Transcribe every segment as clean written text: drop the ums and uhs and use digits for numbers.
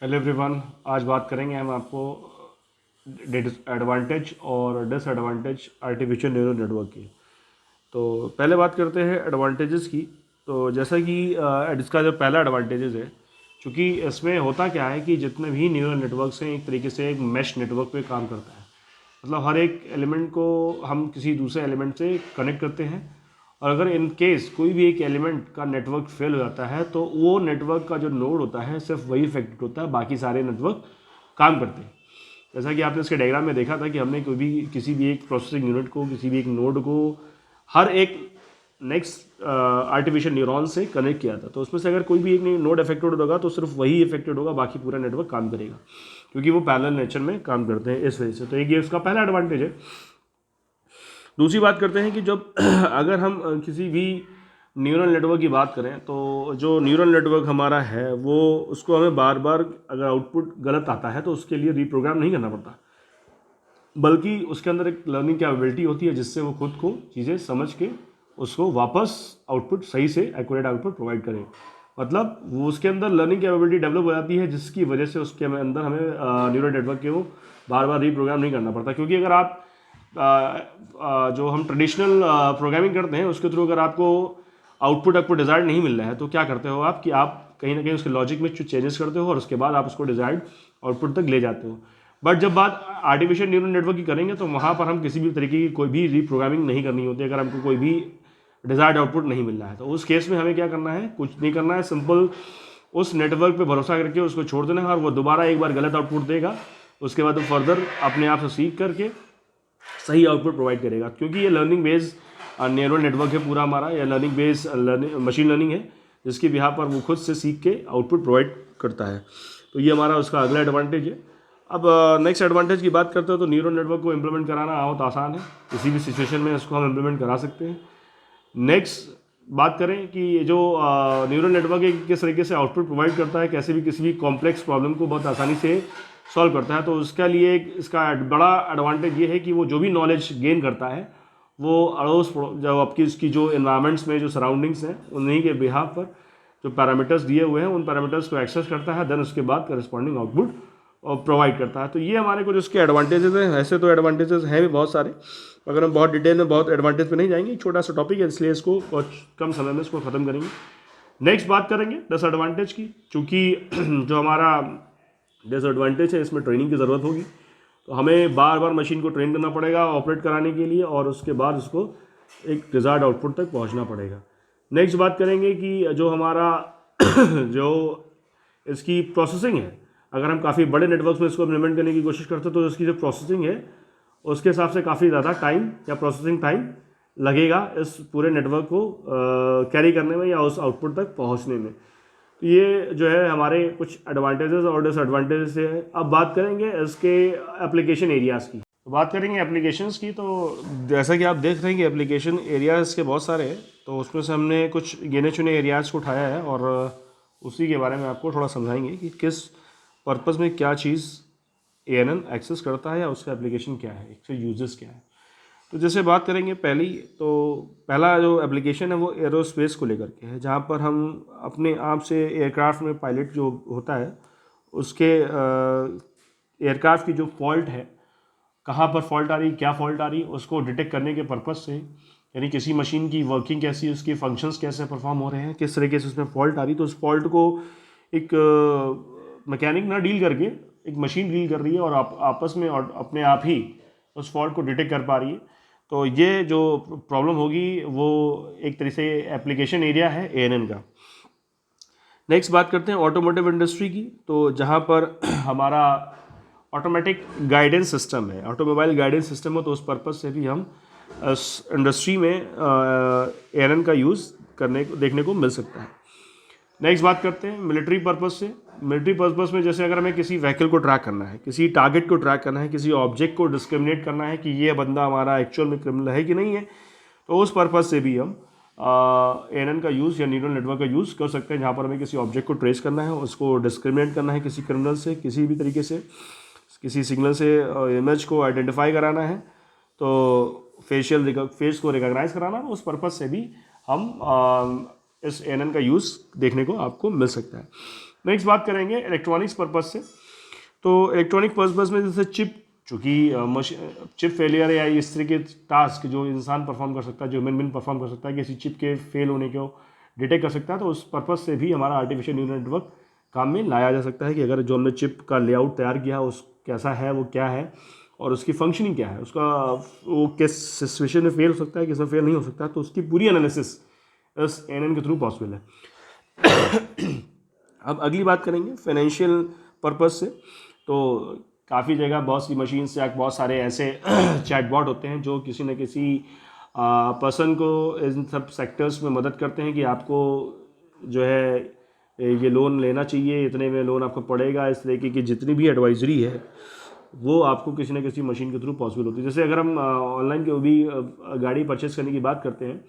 Hello everyone, आज बात करेंगे हम आपको एडवांटेज और डिसएडवांटेज आर्टिफिशियल न्यूरल नेटवर्क की। तो पहले बात करते हैं एडवांटेजेस की। तो जैसा कि इसका जो पहला एडवांटेजेस है, क्योंकि इसमें होता क्या है कि जितने भी न्यूरल नेटवर्क्स हैं एक तरीके से एक मैश नेटवर्क पे काम करता है। मतलब हर एक एलिमेंट को हम किसी दूसरे एलिमेंट से कनेक्ट करते हैं, और अगर इन केस कोई भी एक एलिमेंट का नेटवर्क फेल हो जाता है तो वो नेटवर्क का जो नोड होता है सिर्फ वही इफेक्टेड होता है, बाकी सारे नेटवर्क काम करते हैं। जैसा कि आपने इसके डायग्राम में देखा था कि हमने कोई भी किसी भी एक प्रोसेसिंग यूनिट को, किसी भी एक नोड को हर एक नेक्स्ट आर्टिफिशियल न्यूरॉन से कनेक्ट किया था। तो उसमें से अगर कोई भी एक नोड अफेक्टेड होगा तो सिर्फ वही इफेक्टेड होगा, बाकी पूरा नेटवर्क काम करेगा, क्योंकि वो पैरेलल नेचर में काम करते हैं इस वजह से। तो एक ये उसका पहला एडवांटेज है। दूसरी बात करते हैं कि जब अगर हम किसी भी न्यूरल नेटवर्क की बात करें तो जो न्यूरल नेटवर्क हमारा है वो उसको हमें बार बार अगर आउटपुट गलत आता है तो उसके लिए रीप्रोग्राम नहीं करना पड़ता, बल्कि उसके अंदर एक लर्निंग कैपेबिलिटी होती है जिससे वो खुद को चीज़ें समझ के उसको वापस आउटपुट सही से एक्यूरेट आउटपुट प्रोवाइड करें। मतलब वो उसके अंदर लर्निंग कैपेबिलिटी डेवलप हो जाती है, जिसकी वजह से उसके अंदर हमें न्यूरल नेटवर्क के वो बार बार रीप्रोग्राम नहीं करना पड़ता। क्योंकि अगर आप जो हम ट्रेडिशनल प्रोग्रामिंग करते हैं उसके थ्रू अगर आपको आपको डिज़ायर्ड नहीं मिल रहा है तो क्या करते हो आप कि आप कहीं ना कहीं उसके लॉजिक में कुछ चेंजेस करते हो और उसके बाद आप उसको डिज़ायर्ड आउटपुट तक ले जाते हो। बट जब बात आर्टिफिशियल न्यूरल नेटवर्क की करेंगे तो वहाँ पर हम किसी भी तरीके की कोई भी रीप्रोग्रामिंग नहीं करनी होती अगर हमको कोई भी डिज़ायर्ड आउटपुट नहीं मिल रहा है। तो उस केस में हमें क्या करना है, कुछ नहीं करना है, सिंपल उस नेटवर्क पे भरोसा करके उसको छोड़ देना है और वो दोबारा एक बार गलत आउटपुट देगा, उसके बाद वो फर्दर अपने आप से सीख करके सही आउटपुट प्रोवाइड करेगा। क्योंकि ये लर्निंग बेस्ड न्यूरल नेटवर्क है पूरा हमारा, या लर्निंग बेस्ड मशीन लर्निंग है जिसके बिहाफ पर वो खुद से सीख के आउटपुट प्रोवाइड करता है। तो ये हमारा उसका अगला एडवांटेज है। अब नेक्स्ट एडवांटेज की बात करते हो तो न्यूरल नेटवर्क को इम्प्लीमेंट कराना बहुत आसान है, किसी भी सिचुएशन में इसको हम इम्प्लीमेंट करा सकते हैं। नेक्स्ट बात करें कि ये जो न्यूरल नेटवर्क है किस तरीके से आउटपुट प्रोवाइड करता है, कैसे भी किसी भी कॉम्प्लेक्स प्रॉब्लम को बहुत आसानी से सॉल्व करता है। तो उसका लिए इसका बड़ा एडवांटेज ये है कि वो जो भी नॉलेज गेन करता है वो अड़ोस जो आपकी इसकी जो इन्वायरमेंट्स में जो सराउंडिंग्स हैं उन्हीं के बिहाफ पर जो पैरामीटर्स दिए हुए हैं उन पैरामीटर्स को एक्सेस करता है, देन उसके बाद करस्पॉन्डिंग आउटपुट प्रोवाइड करता है। तो ये हमारे कुछ उसके एडवांटेजेस हैं। वैसे तो एडवांटेजेस हैं भी बहुत सारे, अगर हम बहुत डिटेल में बहुत एडवांटेज पे नहीं जाएंगे, छोटा सा टॉपिक है इसलिए इसको बहुत कम समय में इसको ख़त्म करेंगे। नेक्स्ट बात करेंगे डिसएडवांटेज की, चूँकि जो हमारा डिसएडवांटेज है इसमें ट्रेनिंग की ज़रूरत होगी, तो हमें बार बार मशीन को ट्रेन करना पड़ेगा ऑपरेट कराने के लिए और उसके बाद उसको एक डिज़ायर्ड आउटपुट तक पहुंचना पड़ेगा। नेक्स्ट बात करेंगे कि जो हमारा जो इसकी प्रोसेसिंग है, अगर हम काफ़ी बड़े नेटवर्क में इसको इम्प्लीमेंट करने की कोशिश करते हैं तो इसकी जो प्रोसेसिंग है उसके हिसाब से काफ़ी ज़्यादा टाइम या प्रोसेसिंग टाइम लगेगा इस पूरे नेटवर्क को कैरी करने में या उस आउटपुट तक पहुंचने में। तो ये जो है हमारे कुछ एडवांटेजेस और डिसएडवांटेजेस है। अब बात करेंगे इसके एप्लीकेशन एरियाज़ की। तो बात करेंगे एप्लीकेशंस की, तो जैसा कि आप देख रहे हैं कि एप्लीकेशन एरियाज़ के बहुत सारे हैं, तो उसमें से हमने कुछ गिने चुने एरियाज़ को उठाया है और उसी के बारे में आपको थोड़ा समझाएंगे कि किस पर्पज़ में क्या चीज़ ANN एक्सेस करता है या उसका एप्लीकेशन क्या है, इसके यूजेस क्या है। तो जैसे बात करेंगे पहला जो एप्लीकेशन है वो एरोस्पेस को लेकर के है, जहाँ पर हम अपने आप से एयरक्राफ्ट में पायलट जो होता है उसके एयरक्राफ्ट की जो फॉल्ट है, कहाँ पर फॉल्ट आ रही, क्या फॉल्ट आ रही, उसको डिटेक्ट करने के पर्पज़ से, यानी किसी मशीन की वर्किंग कैसी, उसके फंक्शंस कैसे परफॉर्म हो रहे हैं, किस तरीके से उसमें फॉल्ट आ रही, तो उस फॉल्ट को एक मैकेनिक ना डील करके एक मशीन डील कर रही है और आपस में और अपने आप ही उस फॉल्ट को डिटेक्ट कर पा रही है। तो ये जो प्रॉब्लम होगी वो एक तरह से एप्लीकेशन एरिया है ANN का। नेक्स्ट बात करते हैं ऑटोमोटिव इंडस्ट्री की, तो जहाँ पर हमारा ऑटोमेटिक गाइडेंस सिस्टम है, ऑटोमोबाइल गाइडेंस सिस्टम हो, तो उस पर्पज़ से भी हम इस इंडस्ट्री में ANN का यूज़ करने को देखने को मिल सकता है। नेक्स्ट बात करते हैं मिलिट्री पर्पज़ से। मिलिट्री पर्पज़ में जैसे अगर हमें किसी व्हीकल को ट्रैक करना है, किसी टारगेट को ट्रैक करना है, किसी ऑब्जेक्ट को डिस्क्रिमिनेट करना है कि ये बंदा हमारा एक्चुअल में क्रिमिनल है कि नहीं है, तो उस पर्पज़ से भी हम ANN का यूज़ या न्यूरल नेटवर्क का यूज़ कर सकते हैं, जहाँ पर हमें किसी ऑब्जेक्ट को ट्रेस करना है, उसको डिस्क्रिमिनेट करना है किसी क्रिमिनल से, किसी भी तरीके से किसी सिग्नल से इमेज को आइडेंटिफाई कराना है, तो फेस को रिकॉग्नाइज कराना, उस पर्पज़ से भी हम इस ANN का यूज़ देखने को आपको मिल सकता है। नेक्स्ट बात करेंगे इलेक्ट्रॉनिक्स पर्पज़ से। तो इलेक्ट्रॉनिक पर्पज़ में जैसे चिप, चूँकि चिप फेलियर या इस तरह के टास्क जो इंसान परफॉर्म कर सकता है, जो ह्यूमन बीइंग परफॉर्म कर सकता है, किसी चिप के फेल होने को डिटेक्ट कर सकता है, तो उस पर्पज़ से भी हमारा आर्टिफिशियल न्यूरल नेटवर्क काम में लाया जा सकता है कि अगर जो हमने चिप का लेआउट तैयार किया उस कैसा है, वो क्या है और उसकी फंक्शनिंग क्या है, उसका वो किस सिचुएशन में फेल हो सकता है, किस में फेल नहीं हो सकता, तो उसकी पूरी एनालिसिस इस एएनएन के थ्रू पॉसिबल है। अब अगली बात करेंगे फाइनेंशियल पर्पज़ से। तो काफ़ी जगह बहुत सी मशीन्स या बहुत सारे ऐसे चैटबॉट होते हैं जो किसी न किसी पर्सन को इन सब सेक्टर्स में मदद करते हैं कि आपको जो है ये लोन लेना चाहिए, इतने में लोन आपको पड़ेगा, इस तरीके की जितनी भी एडवाइजरी है वो आपको किसी न किसी मशीन के थ्रू पॉसिबल होती है। जैसे अगर हम ऑनलाइन के भी गाड़ी परचेस करने की बात करते हैं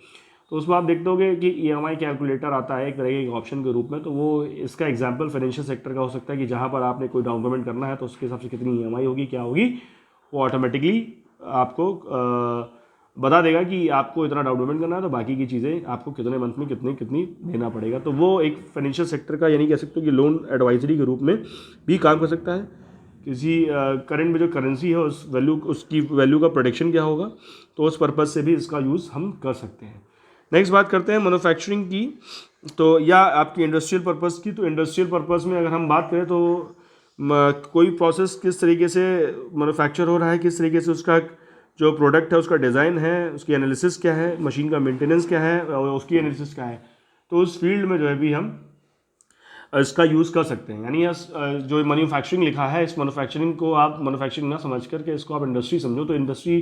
तो उसमें आप देख दोगे कि ईएमआई कैलकुलेटर आता है एक तरह के ऑप्शन के रूप में। तो वो इसका एग्जांपल फाइनेंशियल सेक्टर का हो सकता है कि जहाँ पर आपने कोई डाउन पेमेंट करना है तो उसके हिसाब से कितनी ईएमआई होगी, क्या होगी, वो ऑटोमेटिकली आपको बता देगा कि आपको इतना डाउन पेमेंट करना है तो बाकी की चीज़ें आपको कितने मंथ में कितनी कितनी देना पड़ेगा। तो वो एक फाइनेंशियल सेक्टर का यानी कह सकते हो कि लोन एडवाइजरी के रूप में भी काम कर सकता है। किसी करंट में जो करेंसी है उस वैल्यू, उसकी वैल्यू का प्रोडिक्शन क्या होगा, तो उस पर्पज़ से भी इसका यूज़ हम कर सकते हैं। नेक्स्ट बात करते हैं मैन्युफैक्चरिंग की, तो या आपकी इंडस्ट्रियल पर्पज़ की। तो इंडस्ट्रियल पर्पज़ में अगर हम बात करें तो कोई प्रोसेस किस तरीके से मैन्युफैक्चर हो रहा है, किस तरीके से उसका जो प्रोडक्ट है उसका डिज़ाइन है, उसकी एनालिसिस क्या है, मशीन का मेंटेनेंस क्या है और उसकी एनालिसिस क्या है, तो उस फील्ड में जो है भी हम इसका यूज़ कर सकते हैं। यानी जो मैन्युफैक्चरिंग लिखा है, इस मैन्युफैक्चरिंग को आप मैन्युफैक्चरिंग ना समझ करके इसको आप इंडस्ट्री समझो। तो इंडस्ट्री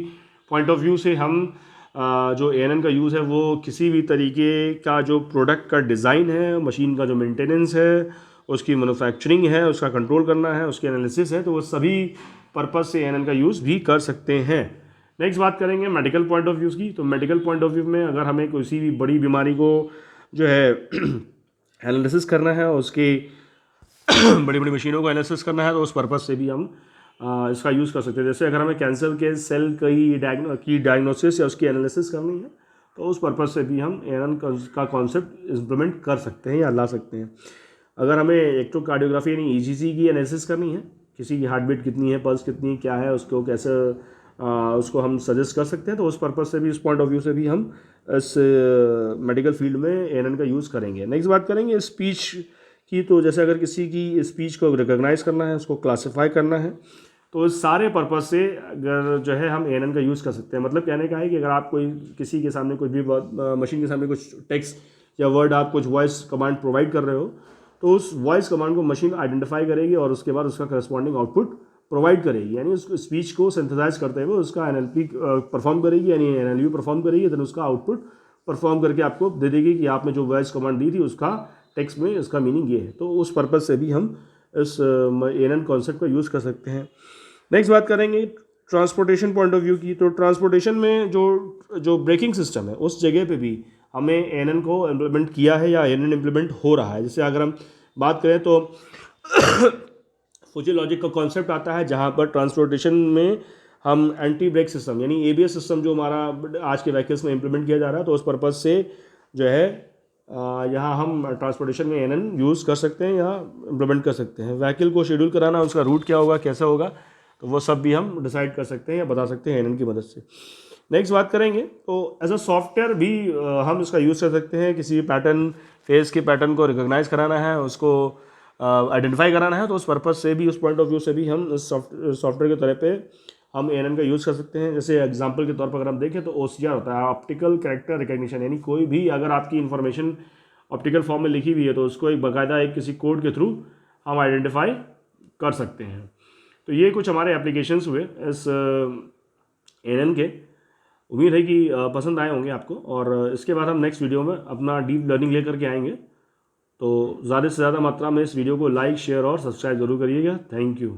पॉइंट ऑफ व्यू से हम जो एएनएन का यूज़ है वो किसी भी तरीके का जो प्रोडक्ट का डिज़ाइन है, मशीन का जो मेंटेनेंस है, उसकी मैन्युफैक्चरिंग है, उसका कंट्रोल करना है, उसकी एनालिसिस है, तो वो सभी पर्पज़ से एएनएन का यूज़ भी कर सकते हैं। नेक्स्ट बात करेंगे मेडिकल पॉइंट ऑफ व्यू की। तो मेडिकल पॉइंट ऑफ व्यू में अगर हमें किसी भी बड़ी बीमारी को जो है एनालिसिस करना है, उसकी बड़ी बड़ी मशीनों को एनालिसिस करना है, तो उस पर्पज़ से भी हम इसका यूज़ कर सकते हैं। जैसे अगर हमें कैंसर के सेल की डायग्नोसिस या उसकी एनालिसिस करनी है तो उस पर्पज़ से भी हम एएनएन का कॉन्सेप्ट इम्प्लीमेंट कर सकते हैं या ला सकते हैं। अगर हमें इलेक्ट्रोकार्डियोग्राफी यानी ईजीजी की एनालिसिस करनी है, किसी की हार्ट बीट कितनी है, पल्स कितनी क्या है, उसको कैसे उसको हम सजेस्ट कर सकते हैं, तो उस पर्पज़ से भी, इस पॉइंट ऑफ व्यू से भी हम इस मेडिकल फील्ड में एएनएन का यूज़ करेंगे। नेक्स्ट बात करेंगे स्पीच की। तो जैसे अगर किसी की स्पीच को रिकॉग्नाइज करना है, उसको क्लासीफाई करना है, तो इस सारे पर्पज़ से अगर जो है हम एएनएन का यूज़ कर सकते हैं। मतलब कहने का है कि अगर आप कोई किसी के सामने कुछ भी मशीन के सामने कुछ टेक्स्ट या वर्ड, आप कुछ वॉइस कमांड प्रोवाइड कर रहे हो, तो उस वॉइस कमांड को मशीन आइडेंटिफाई करेगी और उसके बाद उसका करस्पॉन्डिंग आउटपुट प्रोवाइड करेगी। यानी उस स्पीच को सिंथेसाइज करते हुए उसका एनएलपी परफॉर्म करेगी, यानी एनएलयू परफॉर्म करेगी, देन उसका आउटपुट परफॉर्म करके आपको दे देगी कि आपने जो वॉइस कमांड दी थी उसका टेक्स्ट में इसका मीनिंग ये है। तो उस पर्पज़ से भी हम इस एएनएन कॉन्सेप्ट का यूज़ कर सकते हैं। नेक्स्ट बात करेंगे ट्रांसपोर्टेशन पॉइंट ऑफ व्यू की। तो ट्रांसपोर्टेशन में जो ब्रेकिंग सिस्टम है उस जगह पे भी हमें एएनएन को इम्प्लीमेंट किया है या एएनएन इम्प्लीमेंट हो रहा है। जैसे अगर हम बात करें तो फुजी लॉजिक का कॉन्सेप्ट आता है जहाँ पर ट्रांसपोर्टेशन में हम एंटी ब्रेक सिस्टम यानी एबीएस सिस्टम जो हमारा आज के व्हीकल्स में इम्प्लीमेंट किया जा रहा है, तो उस पर्पज़ से जो है यहाँ हम ट्रांसपोर्टेशन में एएनएन यूज़ कर सकते हैं या इम्प्लीमेंट कर सकते हैं। व्हीकल को शेड्यूल कराना, उसका रूट क्या होगा, कैसा होगा, तो वो सब भी हम डिसाइड कर सकते हैं या बता सकते हैं एएनएन की मदद से। नेक्स्ट बात करेंगे तो एज अ सॉफ्टवेयर भी हम इसका यूज़ कर सकते हैं। किसी भी पैटर्न, फेस के पैटर्न को रिकॉग्नाइज कराना है, उसको आइडेंटिफाई कराना है, तो उस पर्पज़ से भी, उस पॉइंट ऑफ व्यू से भी हम इस सॉफ्टवेयर के तरह पे हम एएनएन का यूज़ कर सकते हैं। जैसे एग्जांपल के तौर पर अगर हम देखें तो ओसीआर होता है, ऑप्टिकल कैरेक्टर रिकग्निशन, यानी कोई भी अगर आपकी इन्फॉर्मेशन ऑप्टिकल फॉर्म में लिखी हुई है तो उसको एक बाकायदा एक किसी कोड के थ्रू हम आइडेंटिफाई कर सकते हैं। तो ये कुछ हमारे एप्लीकेशंस हुए इस एएनएन के। उम्मीद है कि पसंद आए होंगे आपको, और इसके बाद हम नेक्स्ट वीडियो में अपना डीप लर्निंग लेकर के आएंगे। तो ज़्यादा से ज़्यादा मात्रा में इस वीडियो को लाइक, शेयर और सब्सक्राइब जरूर करिएगा। Thank you.